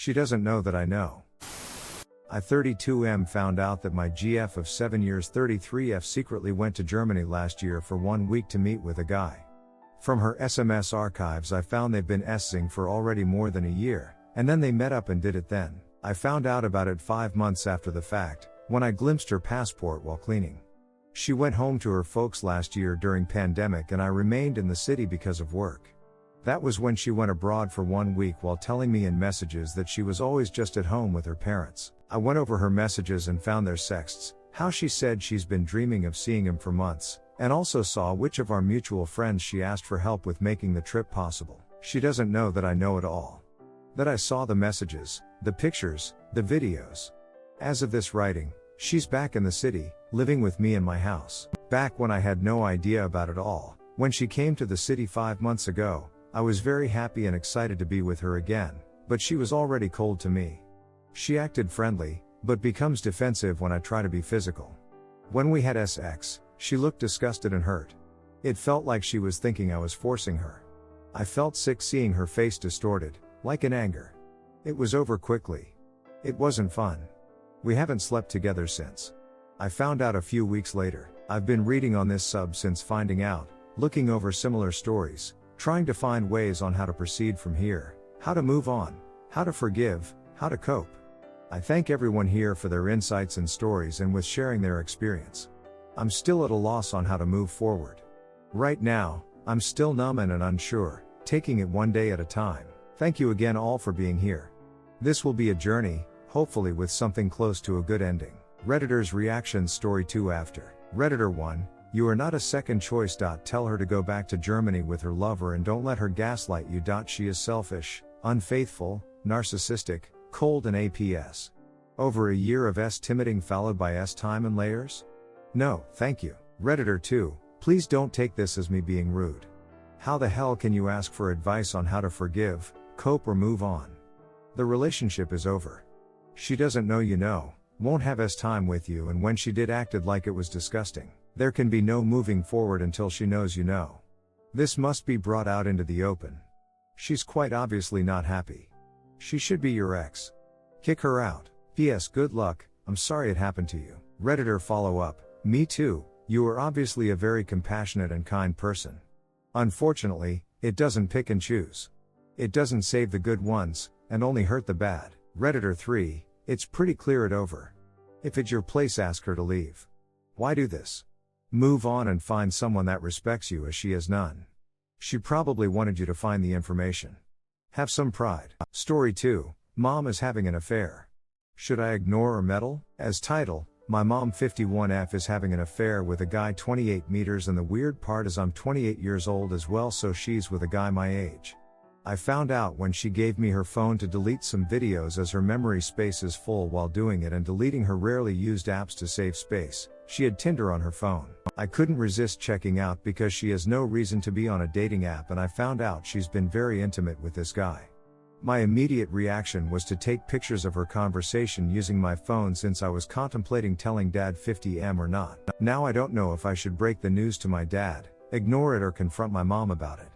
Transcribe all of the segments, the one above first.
She doesn't know that I know. I 32M found out that my GF of 7 years 33F secretly went to Germany last year for 1 week to meet with a guy. From her SMS archives I found they've been S-ing for already more than a year, and then they met up and did it then. I found out about it 5 months after the fact, when I glimpsed her passport while cleaning. She went home to her folks last year during pandemic and I remained in the city because of work. That was when she went abroad for 1 week while telling me in messages that she was always just at home with her parents. I went over her messages and found their sexts, how she said she's been dreaming of seeing him for months, and also saw which of our mutual friends she asked for help with making the trip possible. She doesn't know that I know it all. That I saw the messages, the pictures, the videos. As of this writing, she's back in the city, living with me in my house. Back when I had no idea about it all, when she came to the city 5 months ago, I was very happy and excited to be with her again, but she was already cold to me. She acted friendly, but becomes defensive when I try to be physical. When we had sex, she looked disgusted and hurt. It felt like she was thinking I was forcing her. I felt sick seeing her face distorted, like in anger. It was over quickly. It wasn't fun. We haven't slept together since. I found out a few weeks later. I've been reading on this sub since finding out, looking over similar stories, trying to find ways on how to proceed from here, how to move on, how to forgive, how to cope. I thank everyone here for their insights and stories and with sharing their experience. I'm still at a loss on how to move forward. Right now, I'm still numb and unsure, taking it one day at a time. Thank you again all for being here. This will be a journey, hopefully with something close to a good ending. Redditor's reactions story 2 after. Redditor 1, you are not a second choice. Tell her to go back to Germany with her lover and don't let her gaslight you. She is selfish, unfaithful, narcissistic, cold and APS. Over a year of timiding followed by time and layers? No, thank you. Redditor 2, please don't take this as me being rude. How the hell can you ask for advice on how to forgive, cope or move on? The relationship is over. She doesn't know you know, won't have time with you, and when she did acted like it was disgusting. There can be no moving forward until she knows you know. This must be brought out into the open. She's quite obviously not happy. She should be your ex. Kick her out. P.S. Good luck, I'm sorry it happened to you. Redditor follow up, me too, you are obviously a very compassionate and kind person. Unfortunately, it doesn't pick and choose. It doesn't save the good ones, and only hurt the bad. Redditor 3, it's pretty clear it over. If it's your place, ask her to leave. Why do this? Move on and find someone that respects you, as she has none. She probably wanted you to find the information. Have some pride. Story 2, Mom is having an affair. Should I ignore or meddle? As title, my mom 51F is having an affair with a guy 28 meters, and the weird part is I'm 28 years old as well, so she's with a guy my age. I found out when she gave me her phone to delete some videos as her memory space is full while doing it and deleting her rarely used apps to save space. She had Tinder on her phone. I couldn't resist checking out because she has no reason to be on a dating app, and I found out she's been very intimate with this guy. My immediate reaction was to take pictures of her conversation using my phone since I was contemplating telling Dad 50M or not. Now I don't know if I should break the news to my dad, ignore it or confront my mom about it.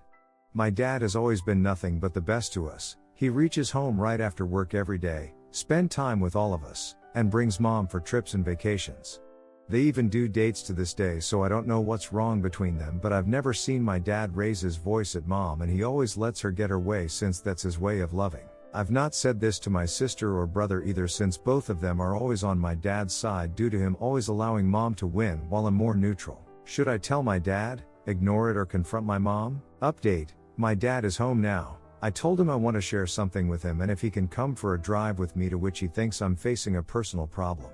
My dad has always been nothing but the best to us. He reaches home right after work every day, spend time with all of us, and brings Mom for trips and vacations. They even do dates to this day, so I don't know what's wrong between them, but I've never seen my dad raise his voice at Mom, and he always lets her get her way since that's his way of loving. I've not said this to my sister or brother either, since both of them are always on my dad's side due to him always allowing Mom to win while I'm more neutral. Should I tell my dad, ignore it or confront my mom? Update, my dad is home now. I told him I want to share something with him and if he can come for a drive with me, to which he thinks I'm facing a personal problem.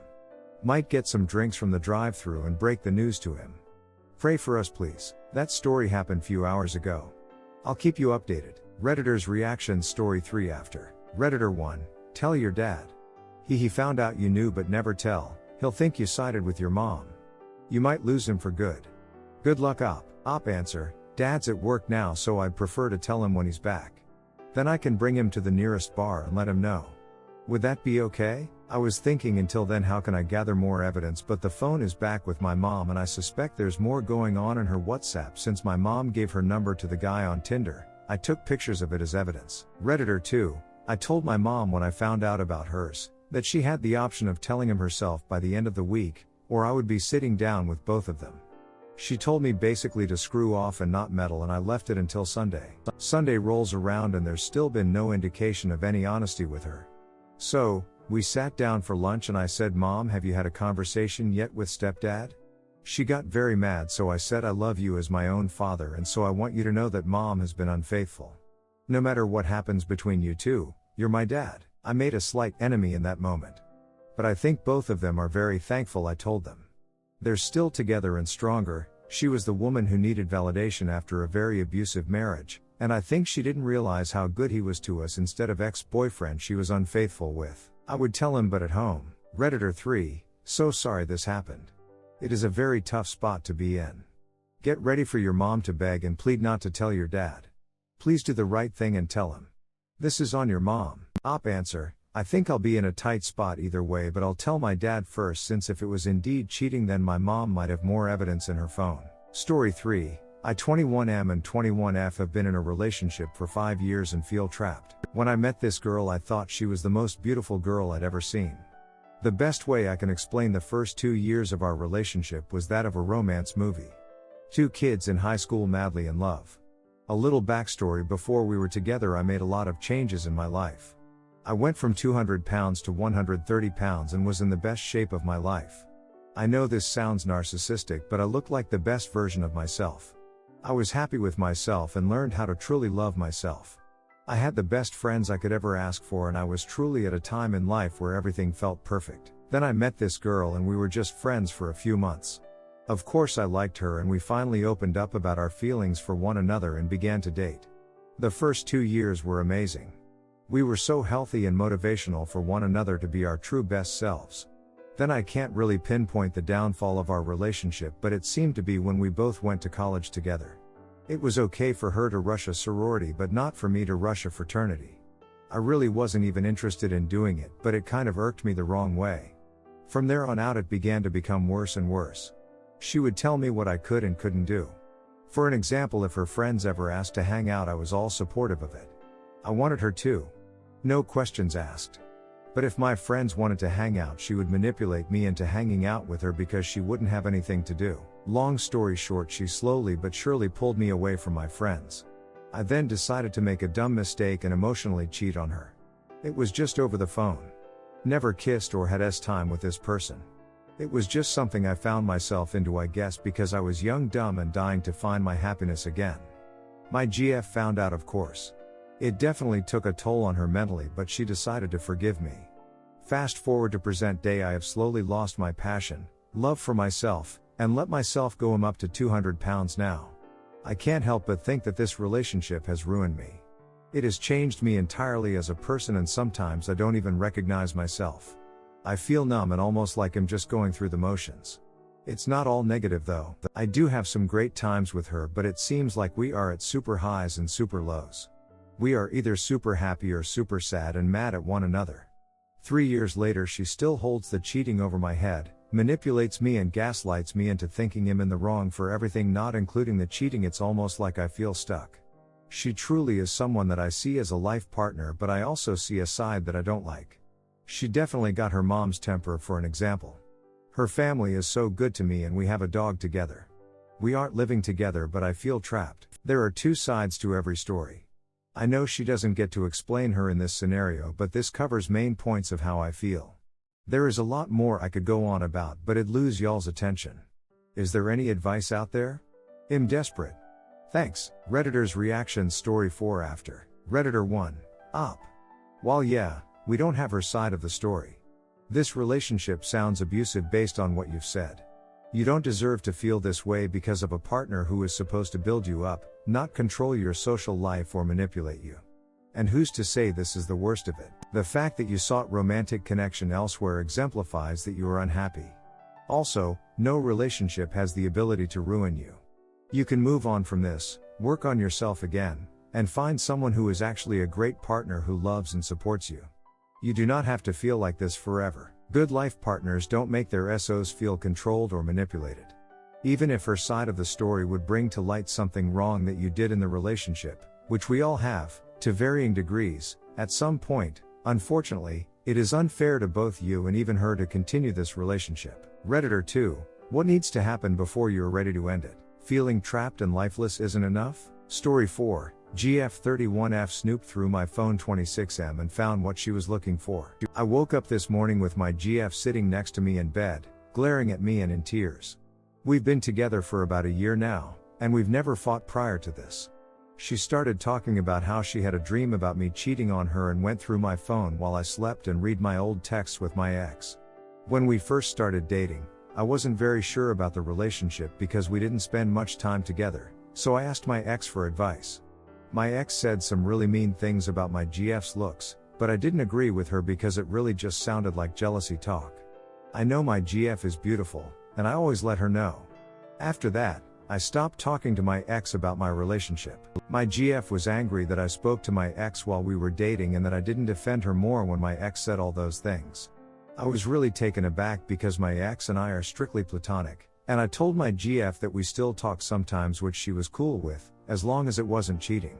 Might get some drinks from the drive-thru and break the news to him. Pray for us please. That story happened few hours ago. I'll keep you updated. Redditor's reaction story 3 after. Redditor 1, tell your dad. He found out you knew but never tell, he'll think you sided with your mom. You might lose him for good. Good luck op answer, Dad's at work now, so I'd prefer to tell him when he's back. Then I can bring him to the nearest bar and let him know. Would that be okay? I was thinking until then how can I gather more evidence, but the phone is back with my mom and I suspect there's more going on in her WhatsApp since my mom gave her number to the guy on Tinder. I took pictures of it as evidence. Redditor 2, I told my mom when I found out about hers, that she had the option of telling him herself by the end of the week, or I would be sitting down with both of them. She told me basically to screw off and not meddle, and I left it until Sunday. Sunday rolls around and there's still been no indication of any honesty with her. So, we sat down for lunch and I said, "Mom, have you had a conversation yet with stepdad?" She got very mad, so I said, "I love you as my own father, and so I want you to know that Mom has been unfaithful. No matter what happens between you two, you're my dad." I made a slight enemy in that moment. But I think both of them are very thankful I told them. They're still together and stronger. She was the woman who needed validation after a very abusive marriage, and I think she didn't realize how good he was to us instead of ex-boyfriend she was unfaithful with. I would tell him, but at home. Redditor 3, so sorry this happened. It is a very tough spot to be in. Get ready for your mom to beg and plead not to tell your dad. Please do the right thing and tell him. This is on your mom. Op answer, I think I'll be in a tight spot either way, but I'll tell my dad first, since if it was indeed cheating then my mom might have more evidence in her phone. Story 3, I 21M and 21F have been in a relationship for 5 years and feel trapped. When I met this girl I thought she was the most beautiful girl I'd ever seen. The best way I can explain the first 2 years of our relationship was that of a romance movie. 2 kids in high school madly in love. A little backstory: before we were together I made a lot of changes in my life. I went from 200 pounds to 130 pounds and was in the best shape of my life. I know this sounds narcissistic, but I looked like the best version of myself. I was happy with myself and learned how to truly love myself. I had the best friends I could ever ask for, and I was truly at a time in life where everything felt perfect. Then I met this girl and we were just friends for a few months. Of course I liked her, and we finally opened up about our feelings for one another and began to date. The first 2 years were amazing. We were so healthy and motivational for one another to be our true best selves. Then I can't really pinpoint the downfall of our relationship, but it seemed to be when we both went to college together. It was okay for her to rush a sorority, but not for me to rush a fraternity. I really wasn't even interested in doing it, but it kind of irked me the wrong way. From there on out it began to become worse and worse. She would tell me what I could and couldn't do. For an example, if her friends ever asked to hang out, I was all supportive of it. I wanted her to. No questions asked. But if my friends wanted to hang out, she would manipulate me into hanging out with her because she wouldn't have anything to do. Long story short, she slowly but surely pulled me away from my friends. I then decided to make a dumb mistake and emotionally cheat on her. It was just over the phone. Never kissed or had time with this person. It was just something I found myself into, I guess, because I was young, dumb, and dying to find my happiness again. My GF found out, of course. It definitely took a toll on her mentally, but she decided to forgive me. Fast forward to present day, I have slowly lost my passion, love for myself, and let myself go. I'm up to 200 pounds now. I can't help but think that this relationship has ruined me. It has changed me entirely as a person, and sometimes I don't even recognize myself. I feel numb and almost like I'm just going through the motions. It's not all negative though. I do have some great times with her, but it seems like we are at super highs and super lows. We are either super happy or super sad and mad at one another. 3 years later she still holds the cheating over my head, manipulates me and gaslights me into thinking I'm in the wrong for everything, not including the cheating. It's almost like I feel stuck. She truly is someone that I see as a life partner, but I also see a side that I don't like. She definitely got her mom's temper, for an example. Her family is so good to me and we have a dog together. We aren't living together, but I feel trapped. There are 2 sides to every story. I know she doesn't get to explain her in this scenario, but this covers main points of how I feel. There is a lot more I could go on about, but it'd lose y'all's attention. Is there any advice out there? I'm desperate. Thanks. Redditor's reactions. Story 4 after. Redditor 1. Op. While yeah, we don't have her side of the story. This relationship sounds abusive based on what you've said. You don't deserve to feel this way because of a partner who is supposed to build you up, not control your social life or manipulate you. And who's to say this is the worst of it? The fact that you sought romantic connection elsewhere exemplifies that you are unhappy. Also, no relationship has the ability to ruin you. You can move on from this, work on yourself again, and find someone who is actually a great partner who loves and supports you. You do not have to feel like this forever. Good life partners don't make their SOs feel controlled or manipulated. Even if her side of the story would bring to light something wrong that you did in the relationship, which we all have, to varying degrees, At some point, unfortunately, it is unfair to both you and even her to continue this relationship. Redditor 2, what needs to happen before you are ready to end it? Feeling trapped and lifeless isn't enough? Story 4, GF31F snooped through my phone 26M and found what she was looking for. I woke up this morning with my GF sitting next to me in bed, glaring at me and in tears. We've been together for about a year now, and we've never fought prior to this. She started talking about how she had a dream about me cheating on her and went through my phone while I slept and read my old texts with my ex. When we first started dating, I wasn't very sure about the relationship because we didn't spend much time together, so I asked my ex for advice. My ex said some really mean things about my GF's looks, but I didn't agree with her because it really just sounded like jealousy talk. I know my GF is beautiful, and I always let her know. After that, I stopped talking to my ex about my relationship. My GF was angry that I spoke to my ex while we were dating and that I didn't defend her more when my ex said all those things. I was really taken aback because my ex and I are strictly platonic, and I told my GF that we still talk sometimes, which she was cool with, as long as it wasn't cheating.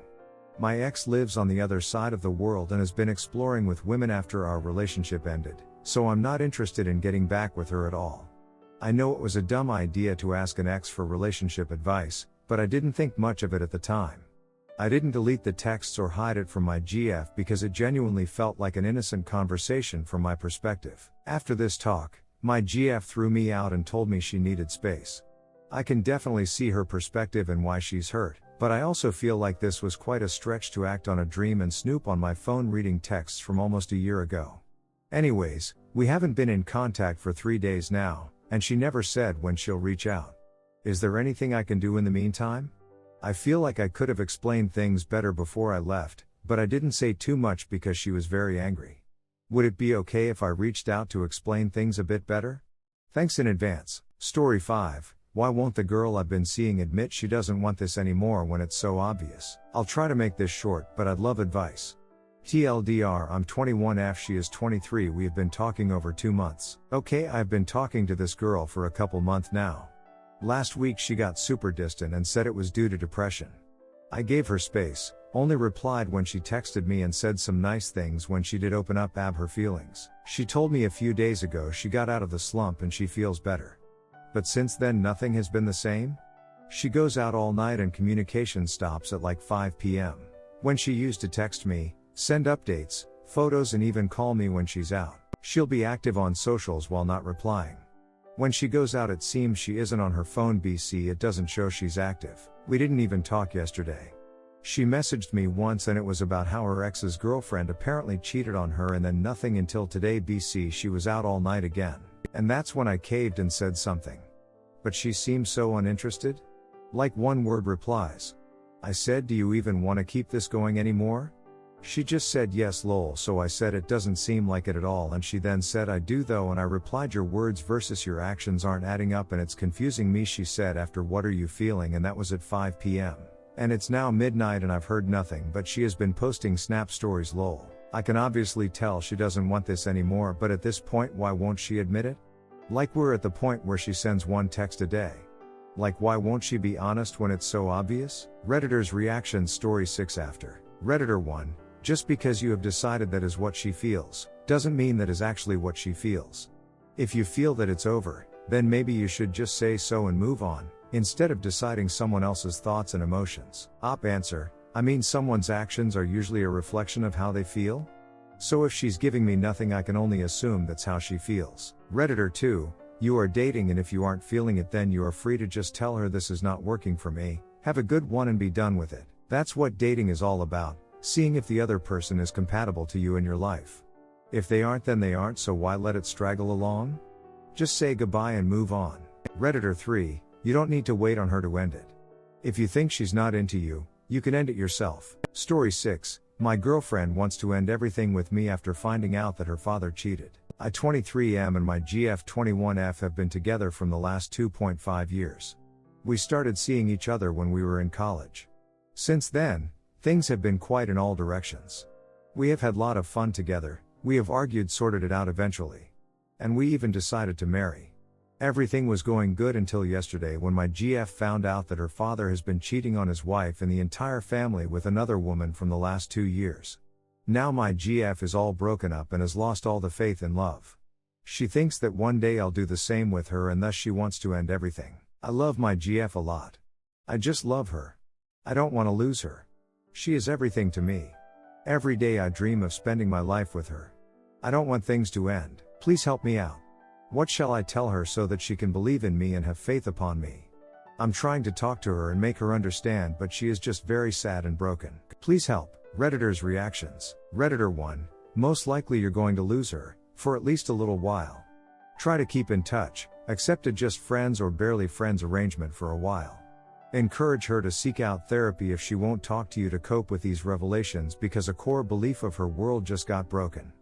My ex lives on the other side of the world and has been exploring with women after our relationship ended, so I'm not interested in getting back with her at all. I know it was a dumb idea to ask an ex for relationship advice, but I didn't think much of it at the time. I didn't delete the texts or hide it from my GF because it genuinely felt like an innocent conversation from my perspective. After this talk, my GF threw me out and told me she needed space. I can definitely see her perspective and why she's hurt, but I also feel like this was quite a stretch to act on a dream and snoop on my phone reading texts from almost a year ago. Anyways, we haven't been in contact for 3 days now, and she never said when she'll reach out. Is there anything I can do in the meantime? I feel like I could have explained things better before I left, but I didn't say too much because she was very angry. Would it be okay if I reached out to explain things a bit better? Thanks in advance. Story 5, why won't the girl I've been seeing admit she doesn't want this anymore when it's so obvious? I'll try to make this short, but I'd love advice. TLDR, I'm 21F, she is 23, we have been talking over 2 months. Okay, I've been talking to this girl for a couple months now. Last week she got super distant and said it was due to depression. I gave her space, only replied when she texted me and said some nice things when she did open up her feelings. She told me a few days ago she got out of the slump and she feels better. But since then nothing has been the same. She goes out all night and communication stops at like 5 p.m. When she used to text me, send updates, photos and even call me when she's out. She'll be active on socials while not replying. When she goes out it seems she isn't on her phone BC, it doesn't show she's active. We didn't even talk yesterday. She messaged me once and it was about how her ex's girlfriend apparently cheated on her and then nothing until today BC she was out all night again. And that's when I caved and said something. But she seems so uninterested? Like one word replies. I said, do you even want to keep this going anymore? She just said yes lol, so I said it doesn't seem like it at all, and she then said I do though, and I replied your words versus your actions aren't adding up and it's confusing me. She said after what are you feeling, and that was at 5 p.m. And it's now midnight and I've heard nothing, but she has been posting snap stories lol. I can obviously tell she doesn't want this anymore, but at this point why won't she admit it? Like we're at the point where she sends one text a day. Like why won't she be honest when it's so obvious? Redditor's reaction. Story 6 after. Redditor 1. Just because you have decided that is what she feels, doesn't mean that is actually what she feels. If you feel that it's over, then maybe you should just say so and move on, instead of deciding someone else's thoughts and emotions. Op answer, I mean someone's actions are usually a reflection of how they feel? So if she's giving me nothing I can only assume that's how she feels. Redditor 2, you are dating and if you aren't feeling it then you are free to just tell her this is not working for me, have a good one and be done with it. That's what dating is all about. Seeing if the other person is compatible to you in your life. If they aren't then they aren't, so why let it straggle along? Just say goodbye and move on. Redditor 3, you don't need to wait on her to end it. If you think she's not into you, you can end it yourself. Story 6, my girlfriend wants to end everything with me after finding out that her father cheated. I 23M and my GF 21F have been together from the last 2.5 years. We started seeing each other when we were in college. Since then, things have been quite in all directions. We have had a lot of fun together, we have argued, sorted it out eventually. And we even decided to marry. Everything was going good until yesterday when my GF found out that her father has been cheating on his wife and the entire family with another woman from the last 2 years. Now my GF is all broken up and has lost all the faith in love. She thinks that one day I'll do the same with her and thus she wants to end everything. I love my GF a lot. I just love her. I don't want to lose her. She is everything to me. Every day I dream of spending my life with her. I don't want things to end. Please help me out. What shall I tell her so that she can believe in me and have faith upon me? I'm trying to talk to her and make her understand, but she is just very sad and broken. Please help. Redditors' reactions. Redditor 1, most likely you're going to lose her, for at least a little while. Try to keep in touch, accept a just friends or barely friends arrangement for a while. Encourage her to seek out therapy if she won't talk to you to cope with these revelations because a core belief of her world just got broken.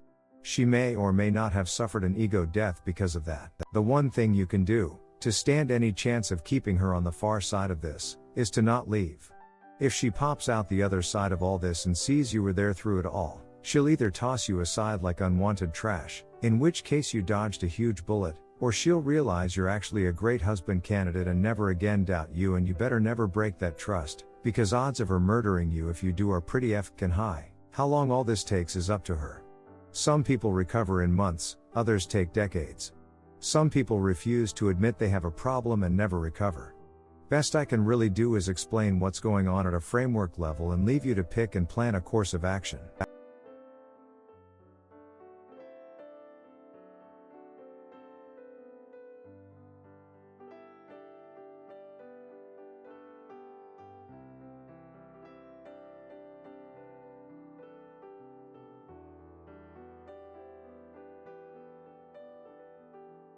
She may or may not have suffered an ego death because of that. The one thing you can do, to stand any chance of keeping her on the far side of this, is to not leave. If she pops out the other side of all this and sees you were there through it all, she'll either toss you aside like unwanted trash, in which case you dodged a huge bullet, or she'll realize you're actually a great husband candidate and never again doubt you, and you better never break that trust, because odds of her murdering you if you do are pretty f***ing high. How long all this takes is up to her. Some people recover in months, others take decades. Some people refuse to admit they have a problem and never recover. Best I can really do is explain what's going on at a framework level and leave you to pick and plan a course of action.